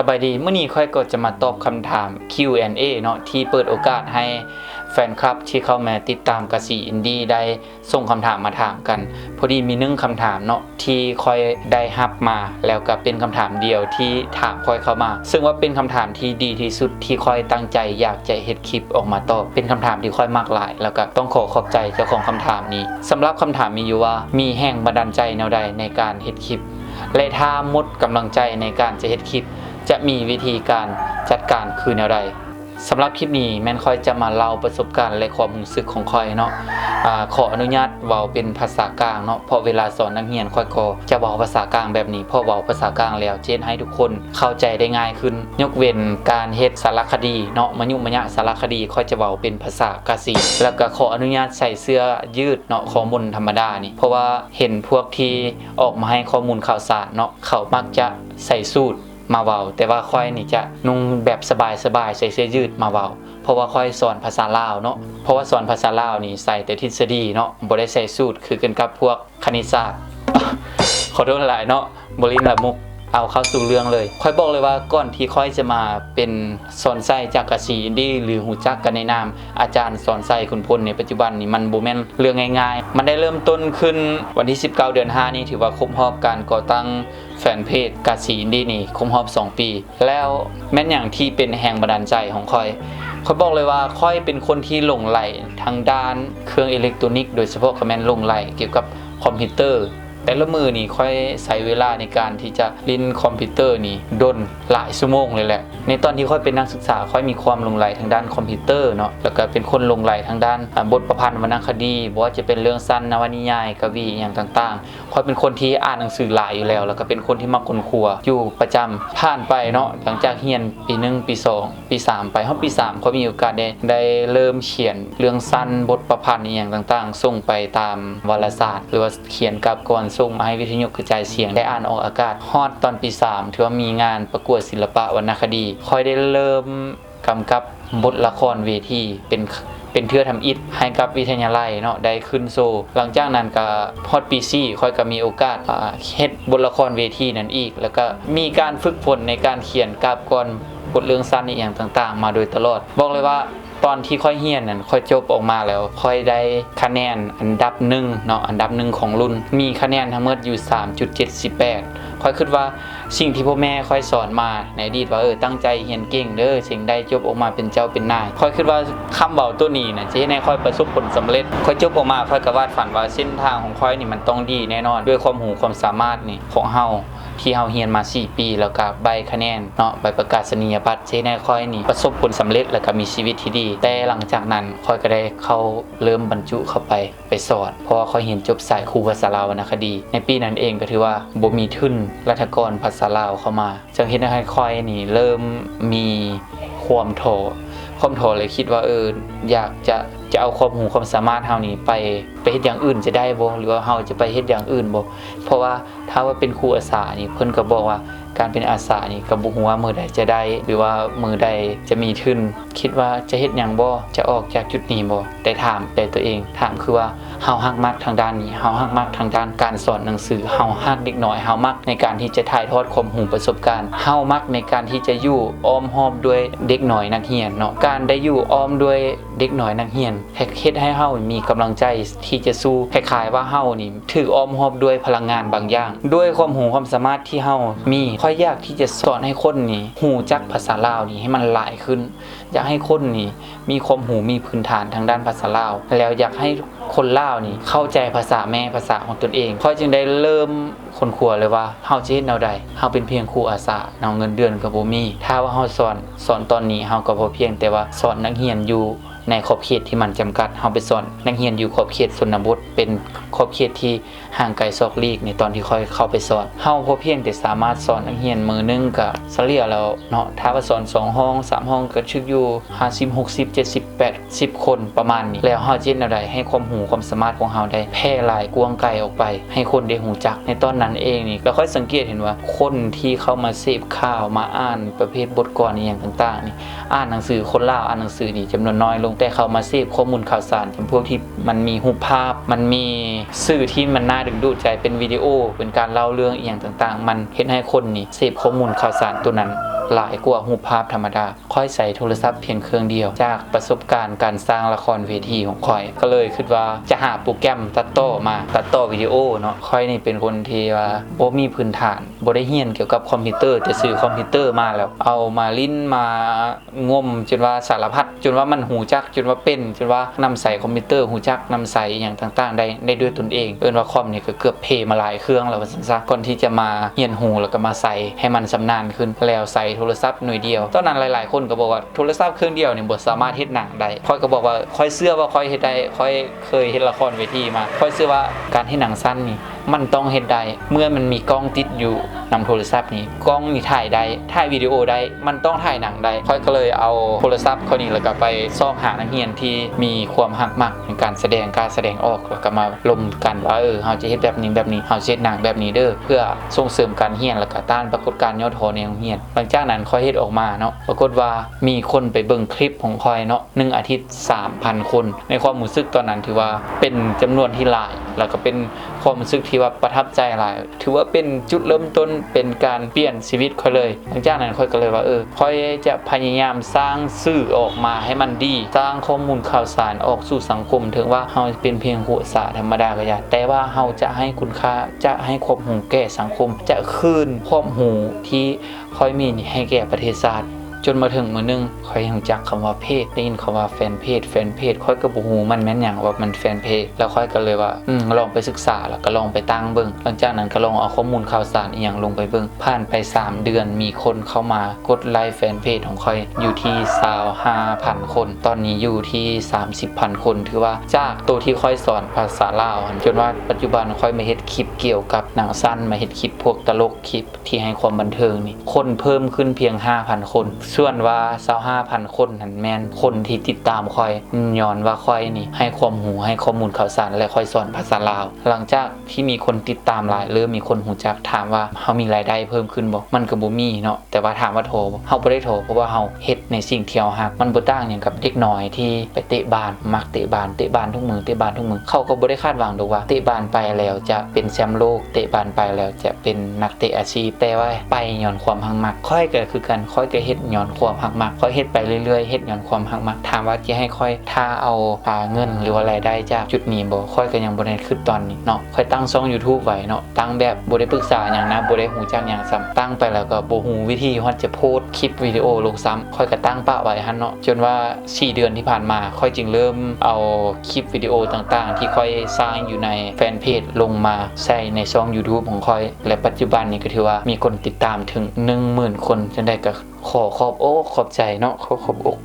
สบายดีเมื่อนี้ค่อยก็จะมาตอบคำถาม Q&A เนาะที่เปิดโอกาสให้แฟนคลับที่เข้ามาติดตามกสิอินดี้ได้ส่งคำถามมาถามกันพอดีมี1คำถามเนาะที่ค่อยได้รับมาแล้วก็เป็นคำถามเดียวที่ถามค่อยเข้ามาซึ่งว่าเป็นคำถามที่ดีที่สุดที่ค่อยตั้งใจอยากจะเฮ็ดคลิปออกมาตอบเป็นคำถามที่ค่อยมากหลายแล้วก็ต้องขอบใจเจ้าของคำถามนี้สำหรับคำถามมีอยู่ว่ามีแรงบันดาลใจแนวใดในการเฮ็ดคลิปและถ้าหมดกำลังใจในการจะเฮ็ดคลิปจะมีวิธีการจัดการคือแนวใดสำหรับคลิปนี้แม่นค่อยจะมาเล่าประสบการณ์และความรู้สึกของค่อยเนาะขออนุญาตเว้าเป็นภาษากลางเนาะเพราะเวลาสอนนักเรียนค่อยก็จะเว้าภาษากลางแบบนี้เพราะเว้าภาษากลางแล้วเจนให้ทุกคนเข้าใจได้ง่ายขึ้นยกเว้นการเฮ็ดสารคดีเนาะมยุมยะสารคดีค่อยจะเว้าเป็นภาษากสิแล้วก็ขออนุญาตใส่เสื้อยืดเนาะข้อมูลธรรมดานี่เพราะว่าเห็นพวกที่ออกมาให้ข้อมูลข่าวสารเนาะเขามักจะใส่สูทมาเว้าแต่ว่าค่อยนี่จะนุ่งแบบสบายๆใส่เสื้อยืดมาเว้าเพราะว่าค่อยสอนภาษาลาวเนาะเพราะว่าสอนภาษาลาวนี่ใส่แต่ทฤษฎีเนาะบ่ได้ใส่สูตรคือกันกับพวกคณิตศาสตร์ ขอโทษหลายเนาะบ่ลิ้นละมุกเอาเข้าสู่เรื่องเลยค่อยบอกเลยว่าก่อนที่ค่อยจะมาเป็นสอนไส้จากกสิอินดี้หรือหูจักกันในนามอาจารย์สอนไส้คุณพลในปัจจุบันนี่มันบ่แม่นเรื่องง่ายๆมันได้เริ่มต้นขึ้นวันที่19เดือน5นี้ถือว่าครบรอบการก่อตั้งแฟนเพจกสิอินดี้นี่ครบรอบ2ปีแล้วแม่นอย่างที่เป็นแรงบันดาลใจของค่อยบอกเลยว่าค่อยเป็นคนที่หลงใหลทางด้านเครื่องอิเล็กทรอนิกส์โดยเฉพาะก็แม่นหลงใหลเกี่ยวกับคอมพิวเตอร์แต่ละมือนี่ค่อยใช้เวลาในการที่จะเล่นคอมพิวเตอร์นี่ดนหลายชั่วโมงเลยแหละในตอนที่ค่อยเป็นนักศึกษาค่อยมีความหลงใหลทางด้านคอมพิวเตอร์เนาะแล้วก็เป็นคนหลงใหลทางด้านบทประพันธ์วรรณคดีบ่ว่าจะเป็นเรื่องสั้นนวนิยายกวีอย่างต่างๆค่อยเป็นคนที่อ่านหนังสือหลายอยู่แล้วแล้วก็เป็นคนที่มักค้นครัวอยู่ประจำผ่านไปเนาะหลังจากเรียนปี1ปี2ปี3ไปฮอดปี3ค่อยมีโอกาสได้เริ่มเขียนเรื่องสั้นบทประพันธ์อย่างต่างๆส่งไปตามวารสารหรือว่าเขียนกับกรส่งมาให้วิทยุกระจายเสียงได้อ่านออกอากาศฮอดตอนปี3ถือว่ามีงานประกวดศิลปะวรรณคดีค่อยได้เริ่มกำกับบทละครเวทีเป็นเทื่อทำอิฐให้กับวิทยาลัยเนาะได้ขึ้นโซหลังจากนั้นก็ฮอดปี4ค่อยก็มีโอกาสเฮ็ดบทละครเวทีนั้นอีกแล้วก็มีการฝึกฝนในการเขียนกาบกรบทเรื่องสั้นอย่างต่างๆมาโดยตลอดบอกเลยว่าตอนที่ค่อยเรียนนั้นค่อยจบออกมาแล้วค่อยได้คะแนนอันดับ1เนาะอันดับ1ของรุ่นมีคะแนนทั้งหมดอยู่ 3.78 ค่อยคิดว่าสิ่งที่พ่อแม่ค่อยสอนมาในอดีตว่าตั้งใจเรียนเก่งเด้อสิ่งใดจบออกมาเป็นเจ้าเป็นนายค่อยคิดว่าคำเว้าตัวนี้น่ะจะเฮ็ดให้ค่อยประสบผลสำเร็จค่อยจบออกมาค่อยก็วาดฝันว่าเส้นทางของค่อยนี่มันต้องดีแน่นอนด้วยความรู้ความสามารถนี่ของเฮาที่เฮาเรียนมา4ปีแล้วก็ใบคะแนนเนาะใบประกาศนียบัตรเจ๊แน่ค่อยนี่ประสบผลสำเร็จแล้วก็มีชีวิตที่ดีแต่หลังจากนั้นค่อยก็ได้เข้าเริ่มบรรจุเข้าไปสอนเพราะว่าค่อยเรียนจบสายครูภาษาลาววรรณคดีในปีนั้นเองก็ถือว่าบ่มีทุนรัฐกรภาษาลาวเข้ามาจังเฮ็ดให้ค่อยนี่เริ่มมีความท้อเลยคิดว่าอยากจะเอาความรู้ความสามารถเฮานี่ไปเฮ็ดอย่างอื่นจะได้บ่หรือว่าเฮาจะไปเฮ็ดอย่างอื่นบ่เพราะว่าถ้าว่าเป็นครูอาสานี่เพิ่นก็บอกว่าการเป็นอาสานี่ก็บ่ฮู้ว่ามื้อใดจะได้หรือว่ามื้อใดจะมีทุนคิดว่าจะเฮ็ดหยังบ่จะออกจากจุดนี้บ่แต่ถามแต่ตัวเองถามคือว่าเฮาฮักมักทางด้านนี้เฮาฮักมักทางด้านการสอนหนังสือเฮาฮักเด็กน้อยเฮามักในการที่จะถ่ายทอดความรู้ประสบการณ์เฮามักในการที่จะอยู่อ้อมหอบด้วยเด็กน้อยนักเรียนเนาะการได้อยู่อ้อมด้วยเด็กน้อยนักเรียนเฮ็ดให้เฮามีกำลังใจที่จะสู้คล้ายๆว่าเฮานี่ถูกอ้อมหอบด้วยพลังงานบางอย่างด้วยความรู้ความสามารถที่เฮามีค่อยอยากที่จะสอนให้คนนี่รู้จักภาษาลาวนี่ให้มันหลายขึ้นอยากให้คนนี่มีความรู้มีพื้นฐานทางด้านภาษาลาวแล้วอยากให้คนลาวนี่เข้าใจภาษาแม่ภาษาของตนเองค่อยจึงได้เริ่มค้นคว้าเลยว่าเฮาจะเฮ็ดแนวใดเฮาเป็นเพียงครูอาสาเนาะเงินเดือนก็บ่มีถ้าว่าเฮาสอนตอนนี้เฮาก็บ่เพียงแต่ว่าสอนนักเรียนอยู่ในขอบเขตที่มันจำกัดเฮาไปสอนนักเรียนอยู่ขอบเขตชนบทเป็นขอบเขตที่ห่างไกลซอกลีกในตอนที่ค่อยเข้าไปสอนเฮาพอเพียงแต่สามารถสอนนักเรียนมื้อนึงก็เฉลี่ยแล้วเนาะถ้าว่าสอน2ห้อง3ห้องก็ชึกอยู่50 60 70 80คนประมาณนี้แล้วเฮาจะเฮ็ดแนวใดให้ความรู้ความสามารถของเฮาได้แพร่หลายกว้างไกลออกไปให้คนได้รู้จักในตอนนั้นเองนี่ก็ค่อยสังเกตเห็นว่าคนที่เข้ามาเสพข่าวมาอ่านประเภทบทกลอนอีหยังต่างๆนี่อ่านหนังสือคนลาวอ่านหนังสือนี่จำนวนน้อยลงแต่เขามาเสพข้อมูลข่าวสารจำพวกที่มันมีรูปภาพมันมีสื่อที่มันน่าดึงดูดใจเป็นวิดีโอเป็นการเล่าเรื่องอีหยังต่างๆมันเฮ็ดให้คนนี่เสพข้อมูลข่าวสารตัวนั้น หลายกว่ารูปภาพธรรมดาค่อยใส่โทรศัพท์เพียงเครื่องเดียวจากประสบการณ์การสร้างละครเวทีของค่อยก็เลยคิดว่าจะหาโปรแกรมตัดต่อมาตัดต่อวิดีโอเนาะค่อยนี่เป็นคนที่ว่าบ่มีพื้นฐานบ่ได้เรียนเกี่ยวกับคอมพิวเตอร์แต่ซื้อคอมพิวเตอร์มาแล้วเอามาลิ้นมางมจนว่าสารพัดจนว่ามันหูจักจนว่าเป็นจนว่านำใส่คอมพิวเตอร์หูจักนำใส่อย่างต่างๆได้ด้วยตนเองเอิ้นว่าคอมนี่ก็เกือบเพมาหลายเครื่องแล้วว่าซั่นซะก่อนที่จะมาเรียนหูแล้วก็มาใส่ให้มันชำนาญขึ้นแล้วใส่โทรศัพท์หน่วยเดียวตอนนั้นหลายๆคนก็บอกว่าโทรศัพท์เครื่องเดียวนี่บ่สามารถเฮ็ดหนังได้ค่อยก็บอกว่าค่อยเชื่อว่าค่อยเฮ็ดได้ค่อยเคยเฮ็ดละครเวทีมาค่อยเชื่อว่าการเฮ็ดหนังสั้นนี่มันต้องเฮ็ดได้เมื่อมันมีกล้องติดอยู่นำโทรศัพท์นี่กล้องนี่ถ่ายได้ถ่ายวิดีโอได้มันต้องถ่ายหนังได้ค่อยก็เลยเอาโทรศัพท์คนนี้แล้วก็ไปซอกหานักเรียนที่มีความหักมักในการแสดงออกแล้วก็มาลมกันว่าเฮาจะเฮ็ดแบบนี้เฮาสิเฮ็ดหนังแบบนี้เด้อเพื่อส่งเสริมการเรียนแล้วก็ต้านปรากฏการณ์ยอดทอในโรงเรียนหลังจากนั้นค่อยเฮ็ดออกมาเนาะปรากฏว่ามีคนไปเบิ่งคลิปของค่อยเนาะ1อาทิตย์ 3,000 คนในความรู้สึกตอนนั้นถือว่าเป็นจำนวนที่หลายแล้วก็เป็นความรู้สึกที่ว่าประทับใจหลายถือว่าเป็นจุดเริ่มต้นเป็นการเปลี่ยนชีวิตค่อยเลยหลังจากนั้นค่อยก็เลยว่าค่อยจะพยายามสร้างสื่อออกมาให้มันดีสร้างข้อมูลข่าวสารออกสู่สังคมถึงว่าเฮาเป็นเพียงหัวสาธรรมดาก็อย่าแต่ว่าเฮาจะให้คุณค่าจะให้ความรู้แก่สังคมจะคืนความรู้ที่ค่อยมีให้แก่ประเทศชาติจนมาถึงมื้อนึงค่อยรู้จักคำว่าเพจได้ยินคำว่าแฟนเพจค่อยก็บ่ฮู้มันแม่นหยังว่ามันแฟนเพจแล้วค่อยก็เลยว่าลองไปศึกษาแล้วก็ลองไปตั้งเบิ่งหลังจากนั้นก็ลองเอาข้อมูลข่าวสารอีหยังลงไปเบิ่งผ่านไป3เดือนมีคนเข้ามากดไลค์แฟนเพจของค่อยอยู่ที่25,000 คนตอนนี้อยู่ที่ 30,000 คนถือว่าจากตัวที่ค่อยสอนภาษาลาวจนว่าปัจจุบันค่อยมาเฮ็ดคลิปเกี่ยวกับหนังสั้นมาเฮ็ดคลิปพวกตลกคลิปที่ให้ความบันเทิงนี่คนเพิ่มขึ้นเพียง 5,000 คนส่วนว่า 25,000 คนนั่นแม่นคนที่ติดตามค่อยย้อนว่าค่อยนี่ให้ความรู้ให้ข้อมูลข่าวสารและค่อยสอนภาษาลาวหลังจากที่มีคนติดตามหลายเริ่มมีคนรู้จักถามว่าเฮามีรายได้เพิ่มขึ้นบ่มันก็บ่มีเนาะแต่ว่าถามว่าโทรเฮาบ่ได้โทรเพราะว่าเฮาเฮ็ดในสิ่งที่เฮารักมันบ่ต่างหยังกับเด็กน้อยที่ไปเตะบาสมักเตะบาสทุกมื้อเขาก็บ่ได้คาดหวังดอกว่าเตะบาสไปแล้วจะเป็นแชมป์โลกเตะบาสไปแล้วจะเป็นนักเตะอาชีพแต่ว่าไปย้อนความรักมักค่อยก็คือกันค่อยก็เฮ็ดย้อนความรักมักค่อยเฮ็ดไปเรื่อยๆเฮ็ดย้อนความรักมักถามว่าจะให้ค่อยถ้าเอาเงินหรือว่ารายได้จากจุดนี้บ่ค่อยก็ยังบ่ได้คิดตอนนี้เนาะค่อยตั้งช่อง YouTube ไว้เนาะตั้งแบบบ่ได้ปรึกษาหยังนะบ่ได้ฮู้จักหยังซ้ำตั้งไปแล้วก็บ่ฮู้วิธีฮอดจะโพสต์คลิปวิดีโอลงซ้ำค่อยก็ตั้งปะไว้หั่นเนาะจนว่า4เดือนที่ผ่านมาค่อยจึงเริ่มเอาคลิปวิดีโอต่างๆที่ค่อยสร้างอยู่ในแฟนเพจลงมาใส่ในช่อง YouTube ของค่อยและปัจจุบันนี้ก็ถือว่ามีคนติดตามถึง 10,000 คนจนได้ก็ขอบใจเนาะ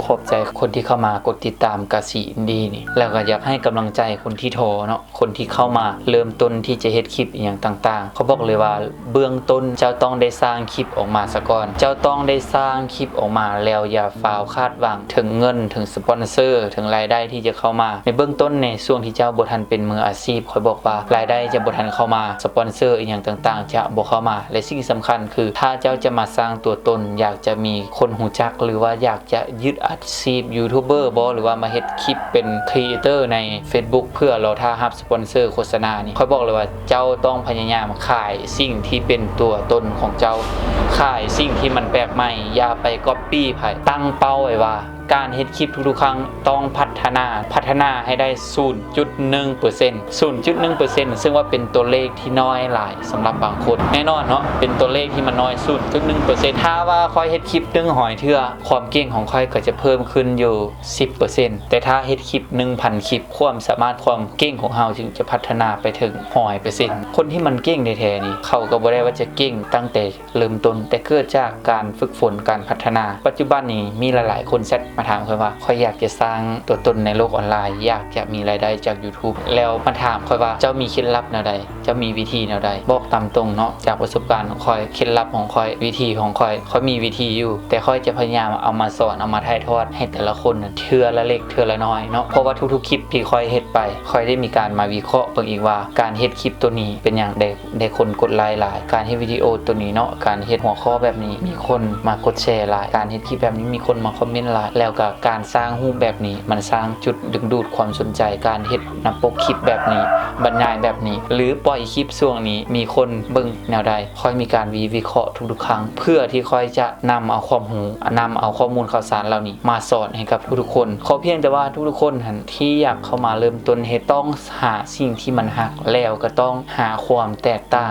ขอบใจคนที่เข้ามากดติดตามกะสีอินดี้นี่แล้วก็อยากให้กำลังใจคนที่โทรเนาะคนที่เข้ามาเริ่มต้นที่จะเฮ็ดคลิปอย่างต่างๆเขาบอกเลยว่าเบื้องต้นเจ้าต้องได้สร้างคลิปออกมาซะก่อนเจ้าต้องได้สร้างคลิปออกมาแล้วอย่าฟาวคาดหวังถึงเงินถึงสปอนเซอร์ถึงรายได้ที่จะเข้ามาในเบื้องต้นในช่วงที่เจ้าบ่ทันเป็นมืออาชีพเขาบอกว่ารายได้จะบ่ทันเข้ามาสปอนเซอร์อีหยังต่างๆจะบ่เข้ามาและสิ่งสำคัญคือถ้าเจ้าจะมาสร้างตัวตนอยากจะมีคนหูจักหรือว่าอยากจะยึดอาชีพยูทูบเบอร์บ่หรือว่ามาเฮ็ดคลิปเป็นครีเอเตอร์ใน Facebook เพื่อรอท่ารับสปอนเซอร์โฆษณานี่เขาบอกเลยว่าเจ้าต้องพยายามขายสิ่งที่เป็นตัวตนของเจ้าขายสิ่งที่มันแปลกใหม่อย่าไปก๊อปปี้ไผตั้งเป้าไว้ว่าการเฮ็ดคลิปทุกๆครั้งต้องพัฒนาให้ได้ 0.1% 0.1% ซึ่งว่าเป็นตัวเลขที่น้อยหลายสำหรับบางคนแน่นอนเนาะเป็นตัวเลขที่มันน้อย 0.1% ถ้าว่าค่อยเฮ็ดคลิป100เทื่อความเก่งของค่อยก็จะเพิ่มขึ้นอยู่ 10% แต่ถ้าเฮ็ดคลิป 1,000 คลิปความสามารถความเก่งของเฮาจึงจะพัฒนาไปถึง 100% คนที่มันเก่งแท้ๆนี่เขาก็บ่ได้ว่าจะเก่งตั้งแต่เริ่มต้นแต่เกิดจากการฝึกฝนการพัฒนาปัจจุบันนี้มีหลายๆคนมาถามค่อยว่าค่อยอยากจะสร้างตัวตนในโลกออนไลน์อยากจะมีรายได้จาก YouTube แล้วมาถามค่อยว่าเจ้ามีเคล็ดลับแนวใดเจ้ามีวิธีแนวใดบอกตามตรงเนาะจากประสบการณ์ของค่อยเคล็ดลับของค่อยวิธีของค่อยมีวิธีอยู่แต่ค่อยจะพยายามเอามาสอนเอามาถ่ายทอดให้แต่ละคนเทื่อละเล็กเทื่อละน้อยเนาะเพราะว่าทุกๆคลิปที่ค่อยเฮ็ดไปค่อยได้มีการมาวิเคราะห์เบิ่งอีกว่าการเฮ็ดคลิปตัวนี้เป็นอย่างได้คนกดไลค์หลายการเฮ็ดวิดีโอตัวนี้เนาะการเฮ็ดหัวข้อแบบนี้มีคนมากดแชร์หลายการเฮ็ดคลิปแบบนี้มีคนมาคอมเมนต์หลายแล้วก็การสร้างรูปแบบนี้มันสร้าง างจุดดึงดูดความสนใจการเฮ็ดหน้าปกคลิปแบบนี้บรรยายแบบนี้หรือปล่อยคลิปช่วงนี้มีคนเบิ่งแนวใดค่อยมีการวิเคราะห์ทุกๆครั้งเพื่อที่ค่อยจะนำเอาความรู้นำเอาข้อมูลข่าวสารเหล่านี้มาสอนให้กับทุกๆคนขอเพียงแต่ว่าทุกๆคนที่อยากเข้ามาเริ่มต้นเฮ็ดต้องหาสิ่งที่มันฮักแล้วก็ต้องหาความแตกต่า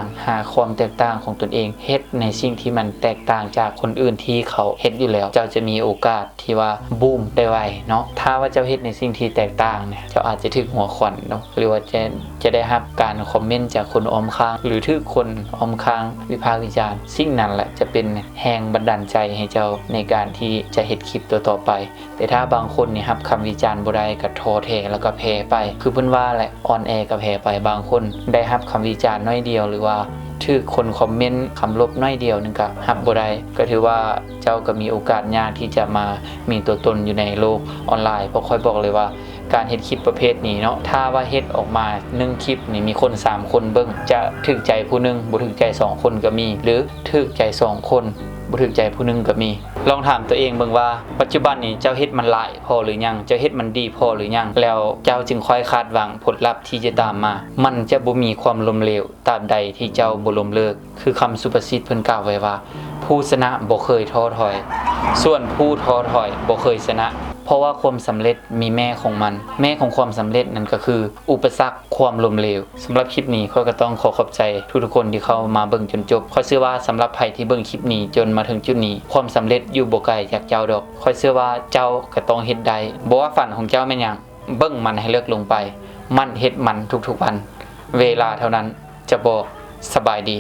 งของตนเองเฮ็ดในสิ่งที่มันแตกต่างจากคนอื่นที่เขาเฮ็ดอยู่แล้วเจ้าจะมีโอกาสที่ว่าบูมได้ไวเนาะถ้าว่าเจ้าเฮ็ดในสิ่งที่แตกต่างเนี่ยเจ้าอาจจะถึกหัวขวัญเนาะหรือว่าจะได้รับการคอมเมนต์จากคนอ้อมข้างหรือถึกคนอ้อมข้างวิพากษ์วิจารณ์สิ่งนั้นแหละจะเป็นแรงบันดาลใจให้เจ้าในการที่จะเฮ็ดคลิปต่อไปแต่ถ้าบางคนนี่รับคำวิจารณ์บ่ได้ก็ท้อแท้แล้วก็แพ้ไปคือเพิ่นว่าแหละอ่อนแอก็แพ้ไปบางคนได้รับคำวิจารณ์น้อยเดียวหรือว่าถือคนคอมเมนต์คำลบน้อยเดียวนึงก็รับบ่ได้ก็ถือว่าเจ้าก็มีโอกาสยากที่จะมามีตัวตนอยู่ในโลกออนไลน์เพราะค่อยบอกเลยว่าการเฮ็ดคลิปประเภทนี้เนาะถ้าว่าเฮ็ดออกมา1คลิปนี่มีคน3คนเบิ่งจะถูกใจผู้นึงบ่ถูกใจ2คนก็มีหรือถูกใจ2คนบ่ถูกใจผู้นึงก็มีลองถามตัวเองเบิ่งว่าปัจจุบันนี้เจ้าเฮ็ดมันหลายพอหรือยังเจ้าเฮ็ดมันดีพอหรือยังแล้วเจ้าจึงค่อยคาดหวังผลลัพธ์ที่จะตามมามันจะบ่มีความล้มเหลวตราบใดที่เจ้าบ่ล้มเลิกคือคำสุภาษิตเพิ่นกล่าวไว้ว่าผู้ชนะบ่เคยท้อถอยส่วนผู้ท้อถอยบ่เคยชนะเพราะว่าความสำเร็จมีแม่ของมันแม่ของความสำเร็จนั่นก็คืออุปสรรคความล้มเหลวสำหรับคลิปนี้ข้อยก็ต้องขอบใจทุกๆคนที่เข้ามาเบิ่งจนจบข้อยเชื่อว่าสำหรับใครที่เบิ่งคลิปนี้จนมาถึงจุดนี้ความสำเร็จอยู่บ่ไกลจากเจ้าดอกข้อยเชื่อว่าเจ้าก็ต้องเฮ็ดได้บ่ว่าฝันของเจ้าแม่นหยังเบิ่งมันให้เลิกลงไปมันเฮ็ดมันทุกๆวันเวลาเท่านั้นจะบอกสบายดี